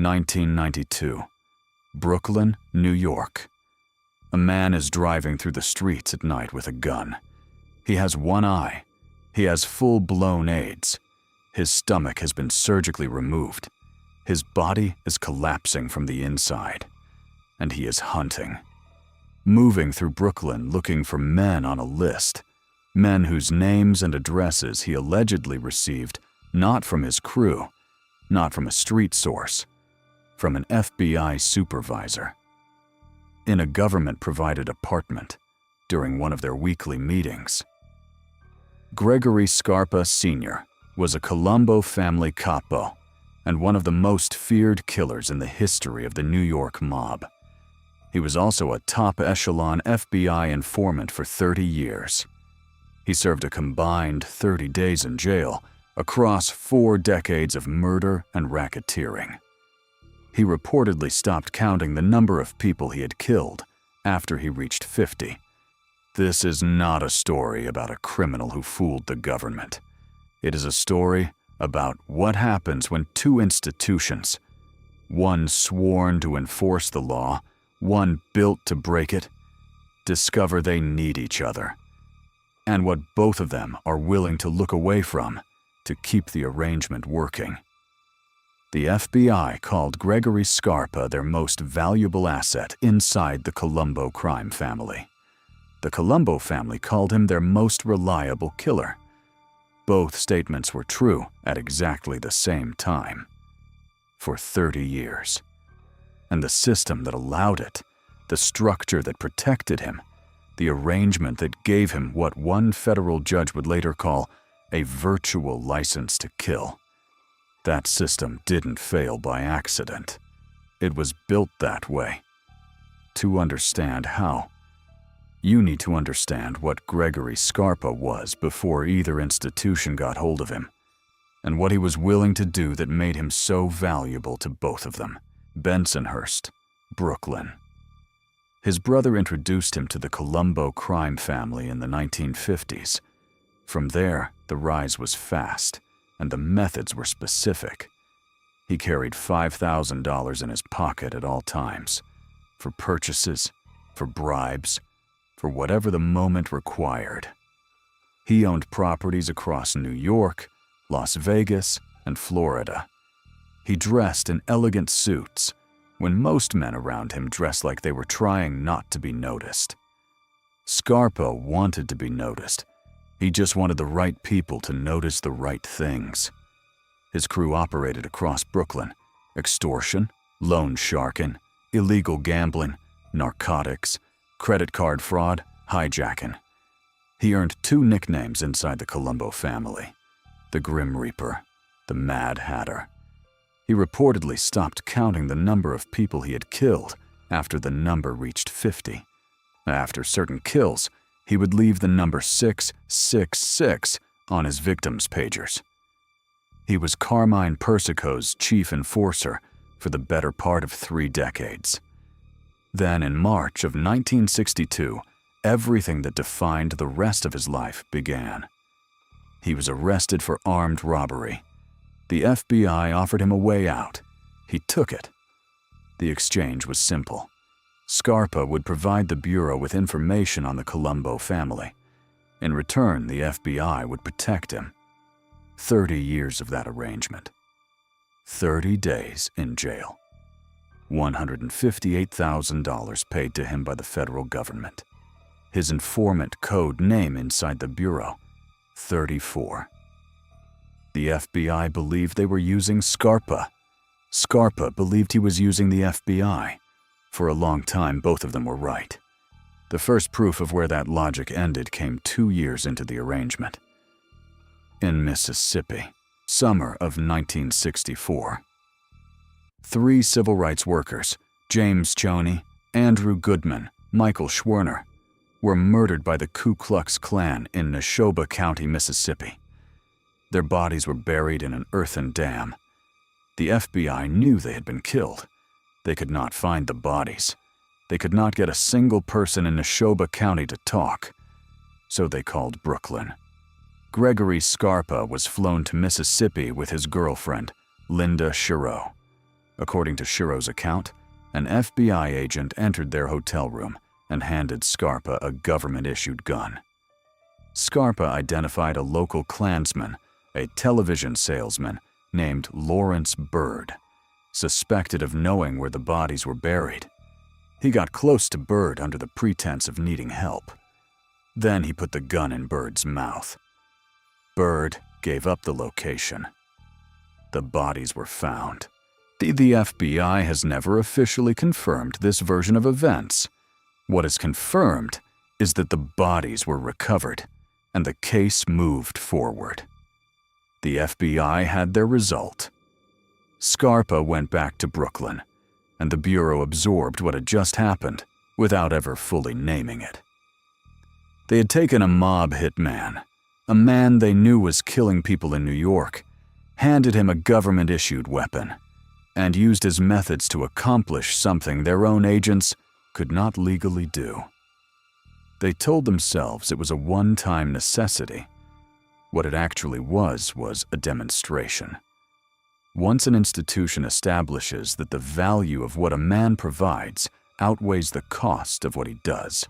1992. Brooklyn, New York. A man is driving through the streets at night with a gun. He has one eye. He has full-blown AIDS. His stomach has been surgically removed. His body is collapsing from the inside. And he is hunting. Moving through Brooklyn looking for men on a list. Men whose names and addresses he allegedly received not from his crew, not from a street source, from an FBI supervisor. In a government-provided apartment during one of their weekly meetings. Gregory Scarpa Sr. was a Colombo family capo and one of the most feared killers in the history of the New York mob. He was also a top-echelon FBI informant for 30 years. He served a combined 30 days in jail across 4 decades of murder and racketeering. He reportedly stopped counting the number of people he had killed after he reached 50. This is not a story about a criminal who fooled the government. It is a story about what happens when 2 institutions, one sworn to enforce the law, one built to break it, discover they need each other, and what both of them are willing to look away from to keep the arrangement working. The FBI called Gregory Scarpa their most valuable asset inside the Colombo crime family. The Colombo family called him their most reliable killer. Both statements were true at exactly the same time. For 30 years. And the system that allowed it, the structure that protected him, the arrangement that gave him what one federal judge would later call a virtual license to kill. That system didn't fail by accident. It was built that way. To understand how, you need to understand what Gregory Scarpa was before either institution got hold of him, and what he was willing to do that made him so valuable to both of them. Bensonhurst, Brooklyn. His brother introduced him to the Colombo crime family in the 1950s. From there, the rise was fast, and the methods were specific. He carried $5,000 in his pocket at all times, for purchases, for bribes, for whatever the moment required. He owned properties across New York, Las Vegas, and Florida. He dressed in elegant suits, when most men around him dressed like they were trying not to be noticed. Scarpa wanted to be noticed. He just wanted the right people to notice the right things. His crew operated across Brooklyn: extortion, loan sharking, illegal gambling, narcotics, credit card fraud, hijacking. He earned 2 nicknames inside the Colombo family: the Grim Reaper, the Mad Hatter. He reportedly stopped counting the number of people he had killed after the number reached 50. After certain kills, he would leave the number 666 on his victims' pagers. He was Carmine Persico's chief enforcer for the better part of 3 decades. Then, in March of 1962, everything that defined the rest of his life began. He was arrested for armed robbery. The FBI offered him a way out. He took it. The exchange was simple. Scarpa would provide the Bureau with information on the Colombo family. In return, the FBI would protect him. 30 years of that arrangement. 30 days in jail. $158,000 paid to him by the federal government. His informant code name inside the Bureau, 34. The FBI believed they were using Scarpa. Scarpa believed he was using the FBI. For a long time, both of them were right. The first proof of where that logic ended came 2 years into the arrangement. In Mississippi, summer of 1964. 3 civil rights workers, James Choney, Andrew Goodman, Michael Schwerner, were murdered by the Ku Klux Klan in Neshoba County, Mississippi. Their bodies were buried in an earthen dam. The FBI knew they had been killed. They could not find the bodies. They could not get a single person in Neshoba County to talk. So they called Brooklyn. Gregory Scarpa was flown to Mississippi with his girlfriend, Linda Shiro. According to Shiro's account, an FBI agent entered their hotel room and handed Scarpa a government-issued gun. Scarpa identified a local Klansman, a television salesman named Lawrence Bird, suspected of knowing where the bodies were buried. He got close to Bird under the pretense of needing help. Then he put the gun in Bird's mouth. Bird gave up the location. The bodies were found. The FBI has never officially confirmed this version of events. What is confirmed is that the bodies were recovered and the case moved forward. The FBI had their result. Scarpa went back to Brooklyn, and the Bureau absorbed what had just happened without ever fully naming it. They had taken a mob hitman, a man they knew was killing people in New York, handed him a government-issued weapon, and used his methods to accomplish something their own agents could not legally do. They told themselves it was a one-time necessity. What it actually was a demonstration. Once an institution establishes that the value of what a man provides outweighs the cost of what he does,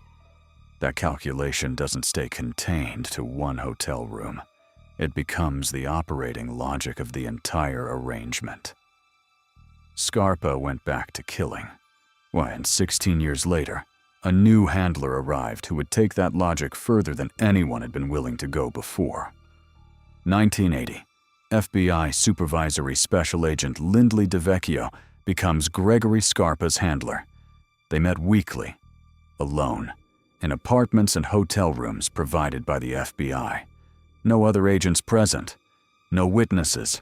that calculation doesn't stay contained to one hotel room. It becomes the operating logic of the entire arrangement. Scarpa went back to killing. And 16 years later, a new handler arrived who would take that logic further than anyone had been willing to go before. 1980, FBI Supervisory Special Agent Lindley Devecio becomes Gregory Scarpa's handler. They met weekly, alone, in apartments and hotel rooms provided by the FBI. No other agents present, no witnesses.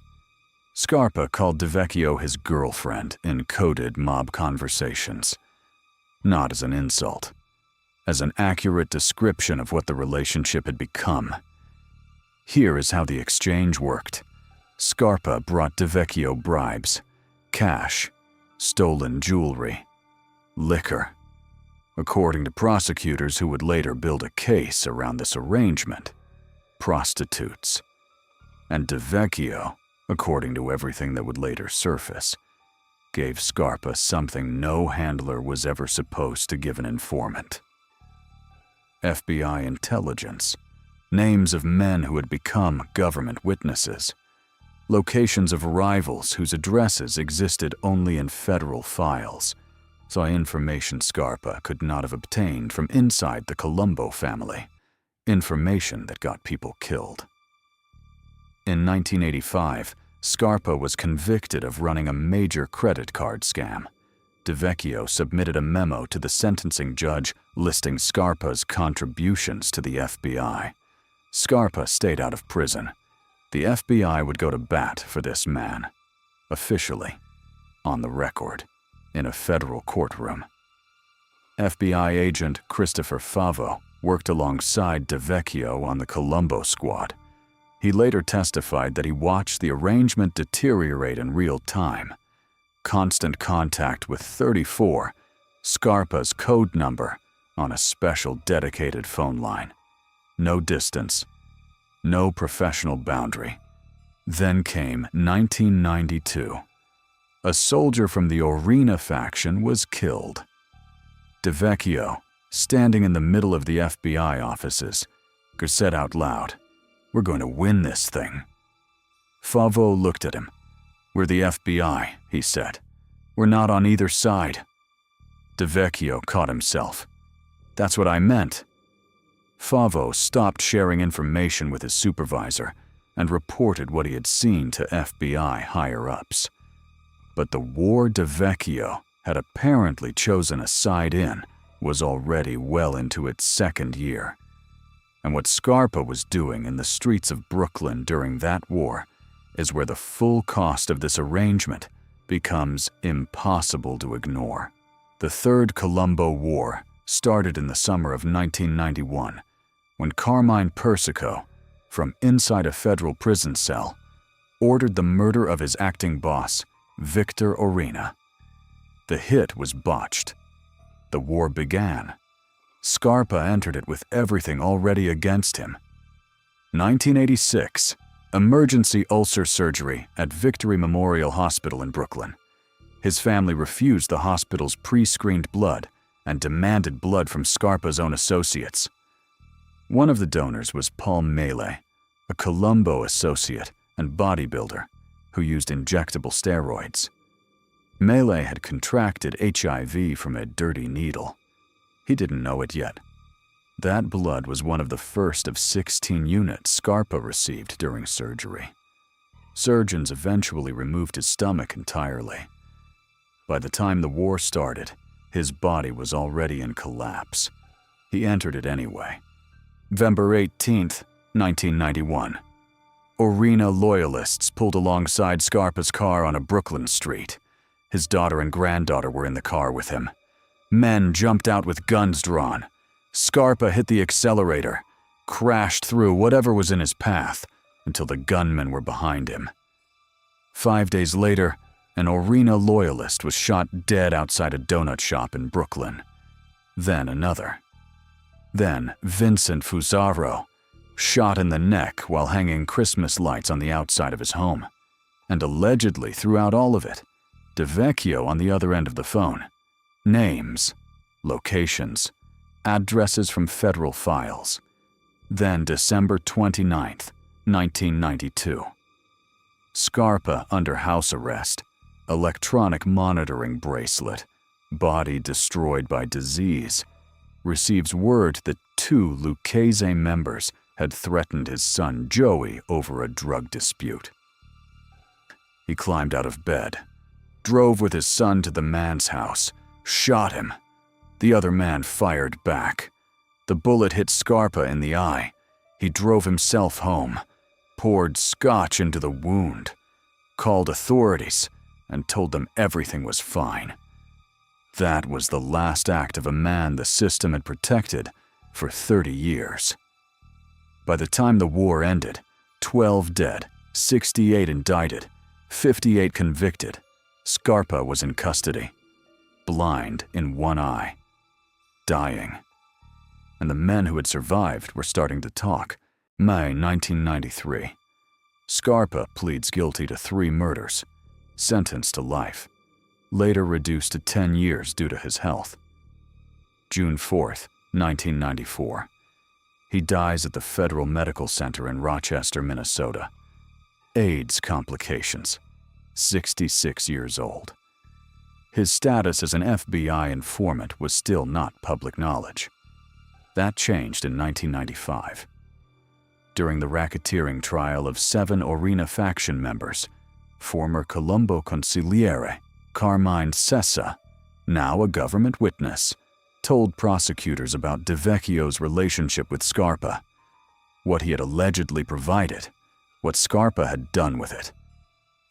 Scarpa called Devecio his girlfriend in coded mob conversations. Not as an insult, as an accurate description of what the relationship had become. Here is how the exchange worked. Scarpa brought Devecio bribes, cash, stolen jewelry, liquor. According to prosecutors who would later build a case around this arrangement, prostitutes. And Devecio, according to everything that would later surface, gave Scarpa something no handler was ever supposed to give an informant. FBI intelligence, names of men who had become government witnesses, locations of rivals whose addresses existed only in federal files, saw information Scarpa could not have obtained from inside the Colombo family, information that got people killed. In 1985, Scarpa was convicted of running a major credit card scam. Devecio submitted a memo to the sentencing judge listing Scarpa's contributions to the FBI. Scarpa stayed out of prison. The FBI would go to bat for this man, officially, on the record, in a federal courtroom. FBI agent Christopher Favo worked alongside Devecio on the Colombo squad. He later testified that he watched the arrangement deteriorate in real time. Constant contact with 34, Scarpa's code number, on a special dedicated phone line. No distance, no professional boundary. Then came 1992. A soldier from the Orina faction was killed. Devecio, standing in the middle of the FBI offices, said out loud, "We're going to win this thing." Favo looked at him. "We're the FBI," he said. "We're not on either side." Devecio caught himself. "That's what I meant." Favo stopped sharing information with his supervisor and reported what he had seen to FBI higher-ups. But the war Devecio had apparently chosen a side in was already well into its second year. And what Scarpa was doing in the streets of Brooklyn during that war is where the full cost of this arrangement becomes impossible to ignore. The Third Colombo War started in the summer of 1991, when Carmine Persico, from inside a federal prison cell, ordered the murder of his acting boss, Victor Orina. The hit was botched. The war began. Scarpa entered it with everything already against him. 1986, emergency ulcer surgery at Victory Memorial Hospital in Brooklyn. His family refused the hospital's pre-screened blood and demanded blood from Scarpa's own associates. One of the donors was Paul Melee, a Colombo associate and bodybuilder who used injectable steroids. Melee had contracted HIV from a dirty needle. He didn't know it yet. That blood was one of the first of 16 units Scarpa received during surgery. Surgeons eventually removed his stomach entirely. By the time the war started, his body was already in collapse. He entered it anyway. November 18, 1991. Orina loyalists pulled alongside Scarpa's car on a Brooklyn street. His daughter and granddaughter were in the car with him. Men jumped out with guns drawn. Scarpa hit the accelerator, crashed through whatever was in his path until the gunmen were behind him. 5 days later, an Orina loyalist was shot dead outside a donut shop in Brooklyn. Then another. Then Vincent Fusaro, shot in the neck while hanging Christmas lights on the outside of his home. And allegedly throughout all of it, Devecio on the other end of the phone. Names, locations, addresses from federal files. Then December 29th, 1992. Scarpa under house arrest, electronic monitoring bracelet, body destroyed by disease, receives word that 2 Lucchese members had threatened his son Joey over a drug dispute. He climbed out of bed, drove with his son to the man's house, shot him. The other man fired back. The bullet hit Scarpa in the eye. He drove himself home, poured scotch into the wound, called authorities, and told them everything was fine. That was the last act of a man the system had protected for 30 years. By the time the war ended, 12 dead, 68 indicted, 58 convicted. Scarpa was in custody, blind in one eye, dying. And the men who had survived were starting to talk. May 1993. Scarpa pleads guilty to 3 murders, sentenced to life, later reduced to 10 years due to his health. June 4th, 1994. He dies at the Federal Medical Center in Rochester, Minnesota. AIDS complications. 66 years old. His status as an FBI informant was still not public knowledge. That changed in 1995. During the racketeering trial of 7 Orina faction members, former Colombo consigliere Carmine Sessa, now a government witness, told prosecutors about Devecchio's relationship with Scarpa, what he had allegedly provided, what Scarpa had done with it.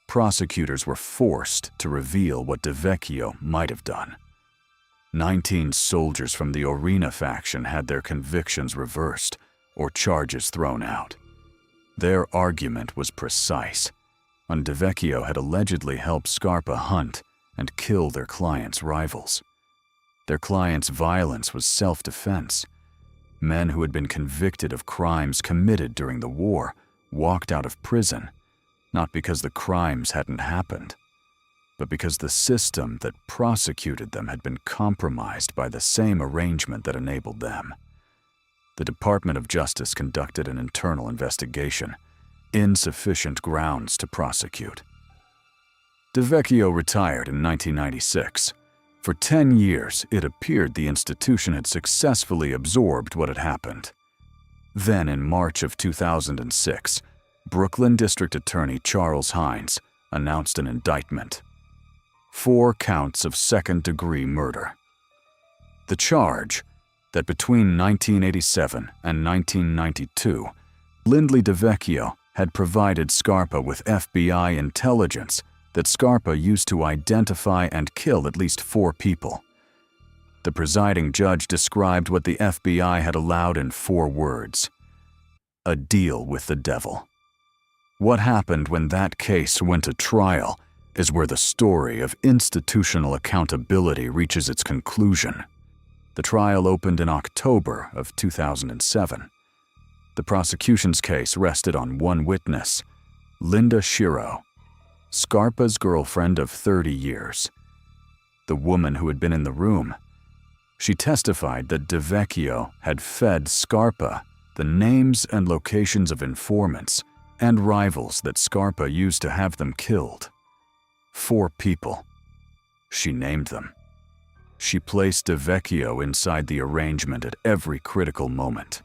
Prosecutors were forced to reveal what Devecio might have done. 19 soldiers from the Orina faction had their convictions reversed or charges thrown out. Their argument was precise. Devecio had allegedly helped Scarpa hunt and kill their clients' rivals. Their clients' violence was self-defense. Men who had been convicted of crimes committed during the war walked out of prison, not because the crimes hadn't happened, but because the system that prosecuted them had been compromised by the same arrangement that enabled them. The Department of Justice conducted an internal investigation, insufficient grounds to prosecute. Devecio retired in 1996. For 10 years, it appeared the institution had successfully absorbed what had happened. Then in March of 2006, Brooklyn District Attorney Charles Hines announced an indictment. 4 counts of second-degree murder. The charge that between 1987 and 1992, Lindley Devecio had provided Scarpa with FBI intelligence that Scarpa used to identify and kill at least 4 people. The presiding judge described what the FBI had allowed in 4 words: a deal with the devil. What happened when that case went to trial is where the story of institutional accountability reaches its conclusion. The trial opened in October of 2007. The prosecution's case rested on one witness, Linda Shiro, Scarpa's girlfriend of 30 years. the woman who had been in the room. She testified that Devecio had fed Scarpa the names and locations of informants and rivals that Scarpa used to have them killed. 4 people. She named them. She placed Devecio inside the arrangement at every critical moment.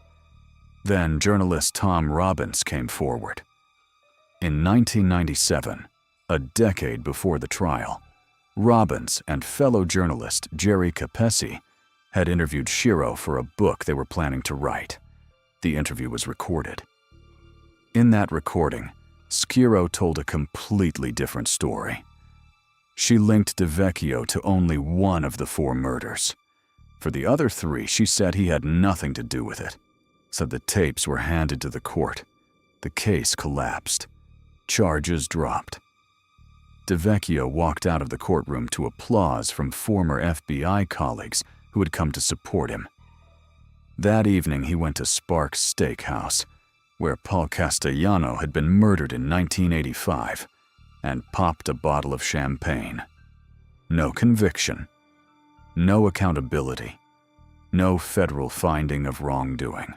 Then journalist Tom Robbins came forward. In 1997, a decade before the trial, Robbins and fellow journalist Jerry Capesi had interviewed Shiro for a book they were planning to write. The interview was recorded. In that recording, Shiro told a completely different story. She linked Devecio to only one of the 4 murders. For the other 3, she said he had nothing to do with it. So the tapes were handed to the court. The case collapsed. Charges dropped. Devecio walked out of the courtroom to applause from former FBI colleagues who had come to support him. That evening, he went to Sparks Steakhouse, where Paul Castellano had been murdered in 1985, and popped a bottle of champagne. No conviction, no accountability, no federal finding of wrongdoing.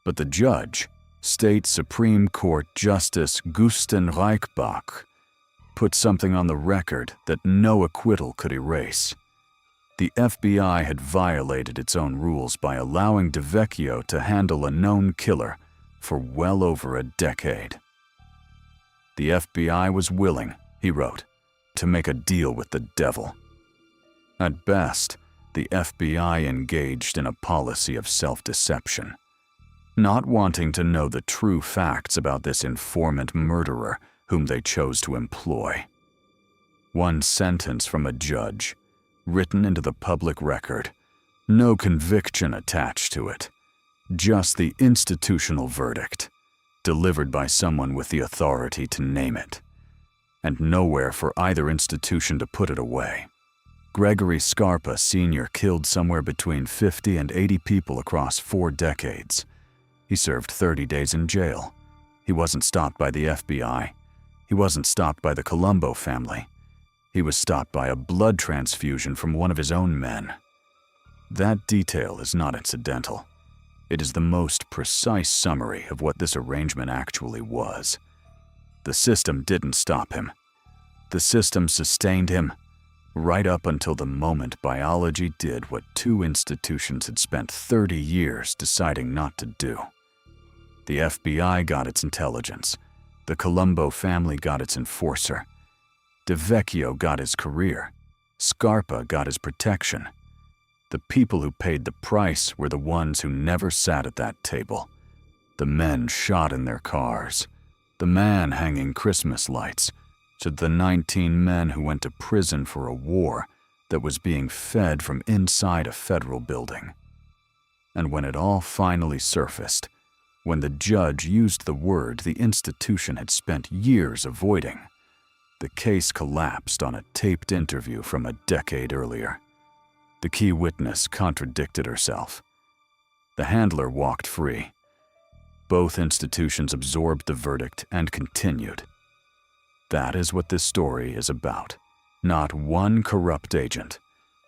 But the judge, State Supreme Court Justice Gusten Reichbach, put something on the record that no acquittal could erase. The FBI had violated its own rules by allowing Devecio to handle a known killer for well over a decade. The FBI was willing, he wrote, to make a deal with the devil. At best, the FBI engaged in a policy of self-deception, not wanting to know the true facts about this informant murderer whom they chose to employ. One sentence from a judge, written into the public record, no conviction attached to it, just the institutional verdict, delivered by someone with the authority to name it, and nowhere for either institution to put it away. Gregory Scarpa Sr. killed somewhere between 50 and 80 people across 4 decades. He served 30 days in jail. He wasn't stopped by the FBI. He wasn't stopped by the Colombo family. He was stopped by a blood transfusion from one of his own men. That detail is not incidental. It is the most precise summary of what this arrangement actually was. The system didn't stop him. The system sustained him right up until the moment biology did what 2 institutions had spent 30 years deciding not to do. The FBI got its intelligence. The Colombo family got its enforcer. Devecio got his career. Scarpa got his protection. The people who paid the price were the ones who never sat at that table. The men shot in their cars. The man hanging Christmas lights to the 19 men who went to prison for a war that was being fed from inside a federal building. And when it all finally surfaced, when the judge used the word the institution had spent years avoiding, the case collapsed on a taped interview from a decade earlier. The key witness contradicted herself. The handler walked free. Both institutions absorbed the verdict and continued. That is what this story is about. Not one corrupt agent.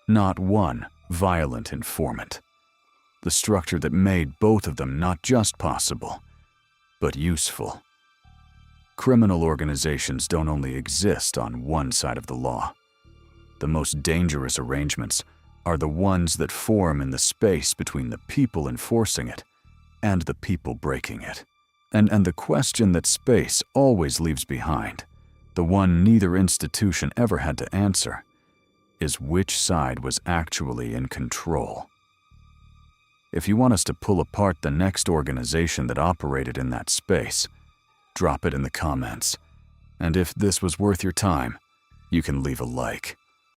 Not one violent informant. The structure that made both of them not just possible, but useful. Criminal organizations don't only exist on one side of the law. The most dangerous arrangements are the ones that form in the space between the people enforcing it and the people breaking it. And the question that space always leaves behind, the one neither institution ever had to answer, is which side was actually in control. If you want us to pull apart the next organization that operated in that space, drop it in the comments. And if this was worth your time, you can leave a like.